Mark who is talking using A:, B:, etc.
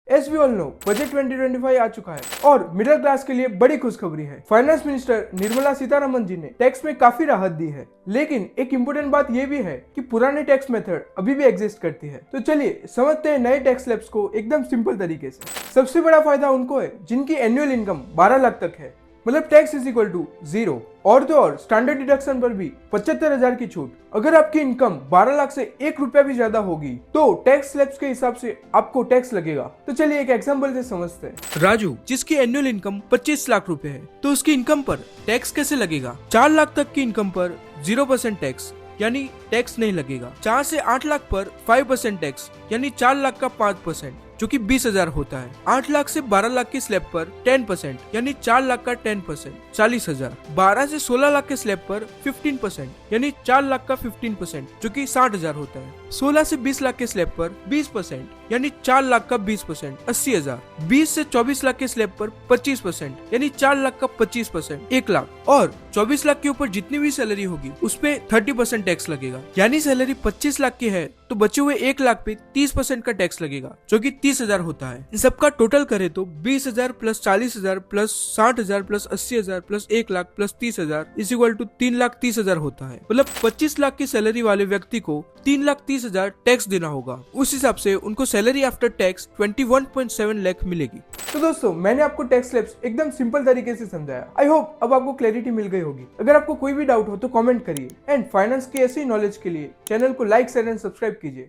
A: As we all know budget 2025 आ चुका है और मिडिल क्लास के लिए बड़ी खुशखबरी है। फाइनेंस मिनिस्टर निर्मला सीतारमण जी ने टैक्स में काफी राहत दी है, लेकिन एक इम्पोर्टेंट बात यह भी है कि पुराने टैक्स मेथड अभी भी एग्जिस्ट करती है। तो चलिए समझते हैं नए टैक्स स्लैब्स को एकदम सिंपल तरीके से। सबसे बड़ा फायदा उनको है जिनकी एनुअल इनकम 12 लाख तक है, मतलब टैक्स इज इक्वल टू 0। और तो और स्टैंडर्ड डिडक्शन पर भी 75,000 की छूट। अगर आपकी इनकम 12 लाख से 1 रुपया भी ज्यादा होगी तो टैक्स स्लैब्स के हिसाब से आपको टैक्स लगेगा। तो चलिए एक एग्जांपल से समझते हैं। राजू जिसकी एनुअल इनकम 25 लाख रुपए है, तो उसकी इनकम पर टैक्स कैसे लगेगा? 4 लाख तक की इनकम पर 0% टैक्स यानी टैक्स नहीं लगेगा। 4 से 8 लाख पर 5% टैक्स यानी 4 लाख का 5% जो कि 20,000 होता है। 8 लाख से 12 लाख की स्लैब पर 10% यानी 4 लाख का 10% 40,000। 12 से 16 लाख के स्लैब पर 15% यानी 4 लाख का 15% जो कि 60,000 होता है। 16 से 20 लाख के स्लैब पर 20% यानी 4 लाख का 20% 80,000। 20 से 24 लाख के स्लैब पर 25% यानी 4 लाख का 25% 1 लाख। और 24 लाख के ऊपर जितनी भी सैलरी होगी उस पे 30% टैक्स लगेगा। यानी सैलरी 25 लाख की है तो बचे हुए 1 लाख पे 30% का टैक्स लगेगा जो कि 30,000 होता है। इन सबका टोटल करे तो 20,000 plus 40,000 plus 60,000 plus 80,000 plus 1 lakh plus 30,000 is equal to 3,30,000 होता है। मतलब 25 लाख की सैलरी वाले व्यक्ति को 3,30,000 टैक्स देना होगा। उस हिसाब से उनको सैलरी आफ्टर टैक्स 21.7 लाख मिलेगी। तो दोस्तों मैंने आपको टैक्स स्लैब्स एकदम सिंपल तरीके से समझाया। आई होप अब आपको क्लैरिटी मिल गई होगी। अगर आपको कोई भी डाउट हो तो कमेंट करिए एंड फाइनेंस की ऐसी नॉलेज के लिए चैनल को लाइक शेयर एंड सब्सक्राइब कीजिए।